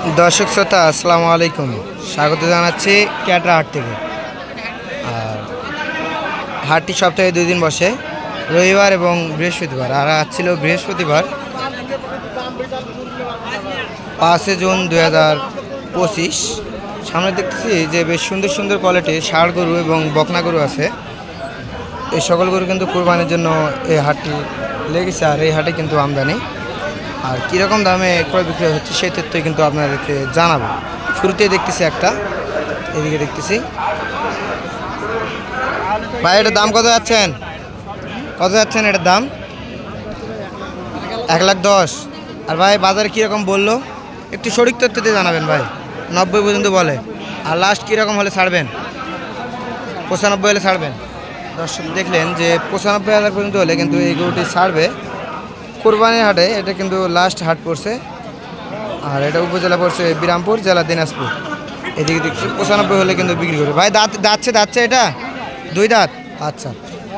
दर्शक श्रोता अस्सलामु आलैकुम स्वागत जानाচ্ছি ক্যাটরা হাট থেকে। আর হাটটি সপ্তাহে দুই দিন বসে, রবিবার এবং বৃহস্পতিবার। আর আজ ছিল বৃহস্পতিবার 5 জুন 2025। সামনে দেখতেছি যে বেশ সুন্দর সুন্দর কোয়ালিটির ষাঁড় গরু এবং বকনা গরু আছে। এই সকল গরু কিন্তু কুরবানির জন্য এই হাটটি লেগেছে। আর এই হাটে কিন্তু আমদানি আর কীরকম দামে ক্রয় বিক্রয় হচ্ছে সেই তথ্যই কিন্তু আপনাদেরকে জানাবো। শুরুতেই দেখতেছি একটা, এদিকে দেখতেছি। ভাই এটার দাম কত যাচ্ছেন? এটার দাম 1,10,000। আর ভাই বাজারে কীরকম বললো একটু সঠিক তথ্যতে জানাবেন ভাই। 90 পর্যন্ত বলে, আর লাস্ট কীরকম হলে ছাড়বেন? 95 হলে ছাড়বেন। দর্শক দেখলেন যে 95,000 পর্যন্ত হলে কিন্তু এই গরুটি ছাড়বে কুরবানির হাটে। এটা কিন্তু লাস্ট হাট পড়ছে, আর এটা উপজেলা পড়ছে বিরামপুর, জেলা দিনাজপুর। এদিকে দেখছি 95 হলে কিন্তু বিক্রি করবে। ভাই দাঁতছে এটা 2 দাঁত। আচ্ছা,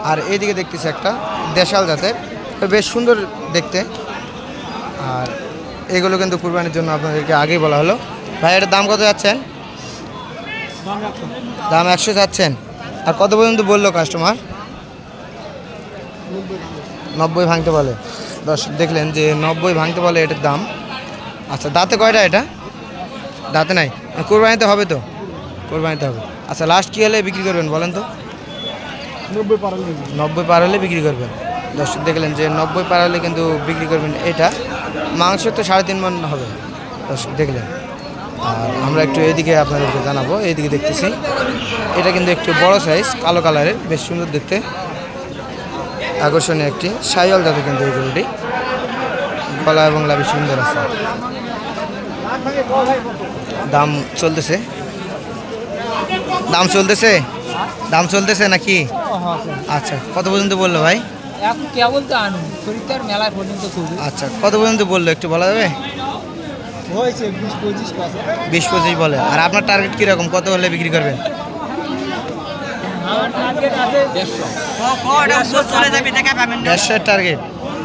আর এইদিকে দেখতেছি একটা দেশাল জাতের, বেশ সুন্দর দেখতে। আর এগুলো কিন্তু কুরবানির জন্য আপনাদেরকে আগেই বলা হলো। ভাই এটার দাম কত যাচ্ছেন? দাম 100 যাচ্ছেন। আর কত পর্যন্ত বললো কাস্টমার? 90 ভাঙতে বলে। দর্শক দেখলেন যে 90 ভাঙতে বলে এটার দাম। আচ্ছা, দাঁতে কয়টা? এটা দাঁতে নাই, কোরবানিতে হবে তো? কোরবানিতে হবে। আচ্ছা, লাস্ট কী হলে বিক্রি করবেন বলেন তো? 90 পার হলে বিক্রি করবেন। দর্শক দেখলেন যে 90 পার হলে কিন্তু বিক্রি করবেন। এটা মাংস তো 3.5 মণ হবে। দর্শক দেখলেন। আর আমরা একটু এদিকে আপনাদেরকে জানাবো। এইদিকে দেখতেছি এটা কিন্তু একটু বড় সাইজ, কালো কালারের, বেশ সুন্দর দেখতে, আকর্ষণীয় একটি শাহিওয়াল জাতের কিন্তু এই গরুটি। গলা এবং লাভি সুন্দর আছে। দাম চলতেছে নাকি? আচ্ছা, কত পর্যন্ত বললো ভাই? আচ্ছা, কত পর্যন্ত বললো একটু বলা যাবে? 20-25 বলে। আর আপনার টার্গেট কীরকম, কত হলে বিক্রি করবেন? 150 টার্গেট।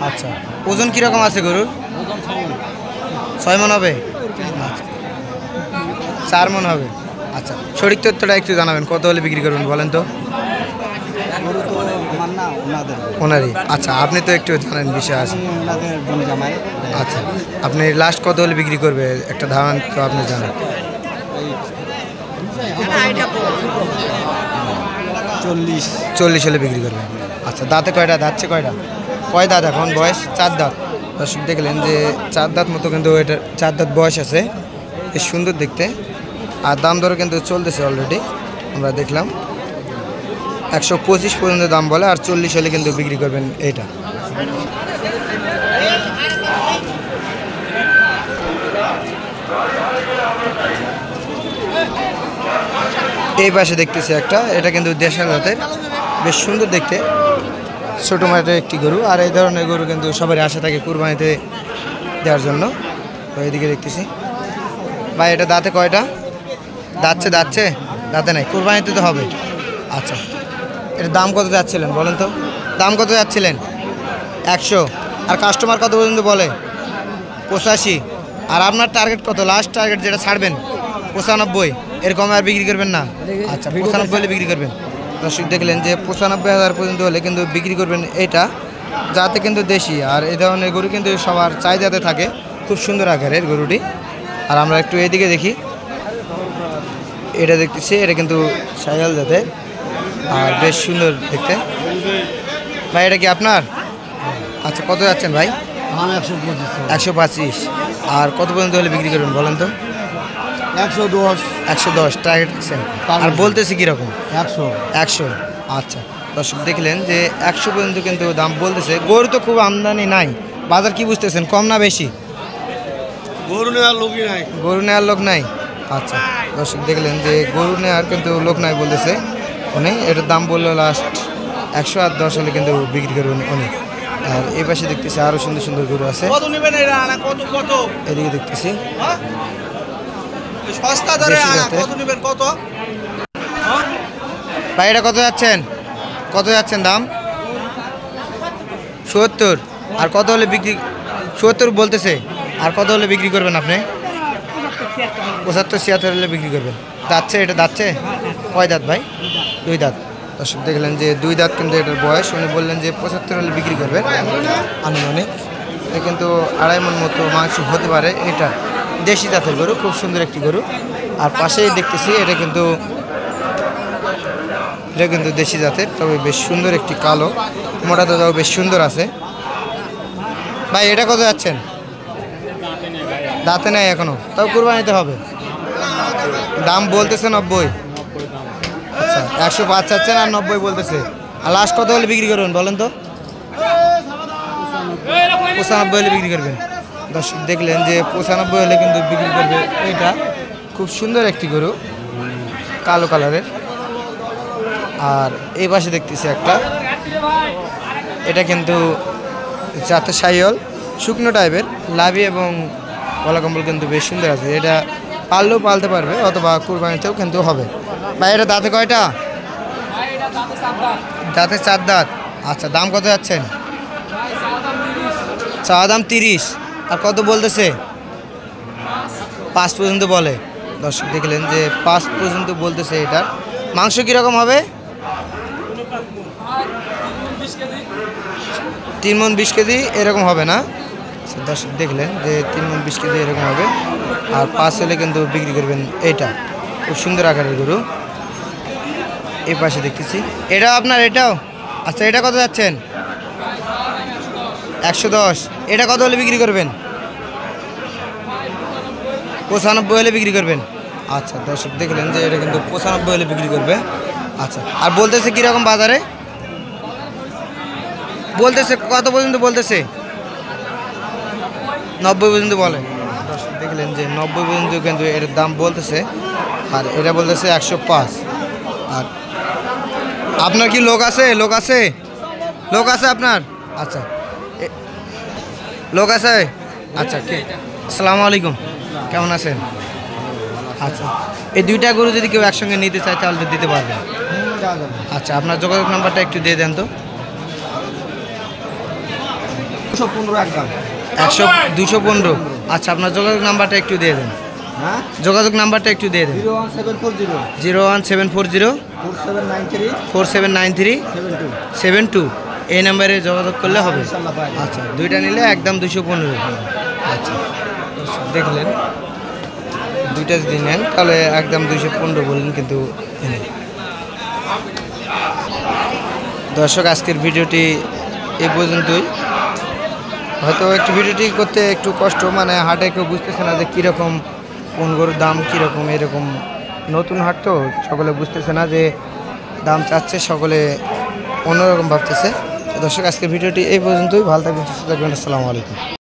আচ্ছা, ওজন কীরকম আছে গরুর? 6 মণ হবে। আচ্ছা, 4 মণ হবে। আচ্ছা, সঠিক তথ্যটা একটু জানাবেন, কত হলে বিক্রি করবেন বলেন তো? ওনারই। আচ্ছা, আপনি তো একটু জানেন বিষয় আছে। আচ্ছা, আপনি লাস্ট কত হলে বিক্রি করবে একটা ধারণা তো আপনি জানেন? 40 হলে বিক্রি করবেন। আচ্ছা, দাঁতে কয়টা? কয় দাঁত এখন বয়স? 4 দাঁত। দর্শক দেখলেন যে 4 দাঁত মতো কিন্তু এটা 4 দাঁত বয়স আছে, বেশ সুন্দর দেখতে। আর দাম দরও কিন্তু চলতেছে অলরেডি, আমরা দেখলাম 125 পর্যন্ত দাম বলে। আর 40 হলে কিন্তু বিক্রি করবেন এইটা। এই পাশে দেখতেছি একটা, এটা কিন্তু দেশাল জাতের, বেশ সুন্দর দেখতে, ছোটো মাঠের একটি গরু। আর এই ধরনের গরু কিন্তু সবারই আশা থাকে কুরবানিতে দেওয়ার জন্য। তো এইদিকে দেখতেছি। ভাই এটা দাঁতে কয়টা? দাঁতে নাই, কুরবানিতে তো হবে। আচ্ছা, এটার দাম কত যাচ্ছিলেন বলেন তো? দাম কত যাচ্ছিলেন? 100। আর কাস্টমার কত পর্যন্ত বলে? 85। আর আপনার টার্গেট কত? লাস্ট টার্গেট যেটা ছাড়বেন 95, এরকম আর বিক্রি করবেন না? আচ্ছা, 95 হলে বিক্রি করবেন। দর্শক দেখলেন যে 95,000 পর্যন্ত হলে কিন্তু বিক্রি করবেন এইটা, যাতে কিন্তু দেশি। আর এই ধরনের গরু কিন্তু সবার চাহিদাতে থাকে, খুব সুন্দর আকারের গরুটি। আর আমরা একটু এইদিকে দেখি, এটা দেখতেছি, এটা কিন্তু শাহিওয়াল জাতের আর বেশ সুন্দর দেখতে। ভাই এটা কি আপনার? আচ্ছা, কত যাচ্ছেন ভাই? 125। আর কত পর্যন্ত হলে বিক্রি করবেন বলেন তো? 110 টার্গেট রাখছেন। আর বলতেছি কীরকম? 100। আচ্ছা, দর্শক দেখলেন যে 100 পর্যন্ত কিন্তু দাম বলতেছে। গরু তো খুব আমদানি নাই, বাজার কি বুঝতেছেন, কম না বেশি? গরু নেওয়ার লোক নাই। আচ্ছা, দর্শক দেখলেন যে গরু নেওয়ার কিন্তু লোক নাই বলতেছে উনি। এটার দাম বললো লাস্ট 110 হলে কিন্তু বিক্রি করবেন উনি। আর এই পাশে দেখতেছি আরও সুন্দর সুন্দর গরু আছে। এদিকে দেখতেছি ভাই এটা কত যাচ্ছেন দাম? 70। আর কত হলে বিক্রি? 70 বলতেছে। আর কত হলে বিক্রি করবেন আপনি? 75-76 হলে বিক্রি করবেন। দাঁতছে এটা দাঁতছে কয় দাঁত ভাই? 2 দাঁত। দর্শক দেখলেন যে 2 দাঁত কিন্তু এটার বয়স। উনি বললেন যে 75 হলে বিক্রি করবেন আনুমানিক। এটা কিন্তু 2.5 মণ মতো মাংস হতে পারে। এটা দেশি জাতের গরু, খুব সুন্দর একটি গরু। আর পাশেই দেখতেছি এটা কিন্তু দেশি জাতের, তবে বেশ সুন্দর একটি কালো মোটা তাজাও বেশ সুন্দর আছে। ভাই এটা কত যাচ্ছেন? দাঁতে নেই এখনো, তাও কুরবানিতে হবে। দাম বলতেছে 90। আচ্ছা 105 চাচ্ছেন আর 90 বলতেছে। আর লাস্ট কত হলে বিক্রি করবেন বলেন তো? 95 হলে বিক্রি করবেন। দর্শক দেখলেন যে 95 হলে কিন্তু বিক্রি করবে। এটা খুব সুন্দর একটি গরু, কালো কালারের। আর এই পাশে দেখতেছি একটা, এটা কিন্তু জাতের শাহিওয়াল, শুকনো টাইপের, লাভি এবং গলা কম্বল কিন্তু বেশ সুন্দর আছে। এটা পাললেও পালতে পারবে অথবা কুরবানিতেও কিন্তু হবে। ভাই এটা দাঁতে কয়টা? দাঁতে 4 দাঁত। আচ্ছা দাম কত যাচ্ছেন? চা দাম 30। আর কত বলতেছে? 5 পর্যন্ত বলে। দর্শক দেখলেন যে 5 পর্যন্ত বলতেছে। এটার মাংস কীরকম হবে? 3 মণ 20 কেজি এরকম হবে না? দর্শক দেখলেন যে 3 মণ 20 কেজি এরকম হবে। আর 5 হলে কিন্তু বিক্রি করবেন। এইটা খুব সুন্দর আকারের গরু। এই পাশে দেখতেছি এটা আপনার, এটাও আচ্ছা। এটা কত যাচ্ছেন? 110। এটা কত হলে বিক্রি করবেন? 95 হলে বিক্রি করবেন। আচ্ছা দর্শক দেখলেন যে এটা কিন্তু 95 হলে বিক্রি করবে। আচ্ছা আর বলতেছে কীরকম বাজারে? বলতেছে কত পর্যন্ত বলতেছে? 90 পর্যন্ত বলে। দর্শক দেখলেন যে 90 পর্যন্ত কিন্তু এর দাম বলতেছে। আর এটা বলতেছে 105। আর আপনার কি লোক আছে? লোক আছে আপনার? আচ্ছা লোক আছে। আচ্ছা আসসালামু আলাইকুম, কেমন আছেন? আচ্ছা এই 2টা গরু যদি কেউ একসঙ্গে নিতে চায় তাহলে দিতে পারবেন? আচ্ছা আপনার যোগাযোগ নাম্বারটা একটু দিয়ে দেন তো। 215। আচ্ছা আপনার যোগাযোগ নাম্বারটা একটু দিয়ে দেন। যোগাযোগ নাম্বারটা একটু দিয়ে দেন। 01740 4793 72। এই নাম্বারে যোগাযোগ করলে হবে। আচ্ছা 2টা নিলে একদম 215। আচ্ছা দেখলেন 2টা যদি নেন তাহলে একদম 215 বললেন, কিন্তু দর্শক আজকের ভিডিওটি এই পর্যন্তই। হয়তো একটু ভিডিওটি করতে একটু কষ্ট, মানে হাটে কেউ বুঝতেছে না যে কীরকম কোন গরুর দাম কীরকম। এরকম নতুন হাট তো সকলে বুঝতেছে না যে দাম চাচ্ছে, সকলে অন্যরকম ভাবতেছে। দর্শক আজকের ভিডিওটি এই পর্যন্তই। ভালো থাকবেন, সুস্থ থাকবেন। আসসালামু আলাইকুম।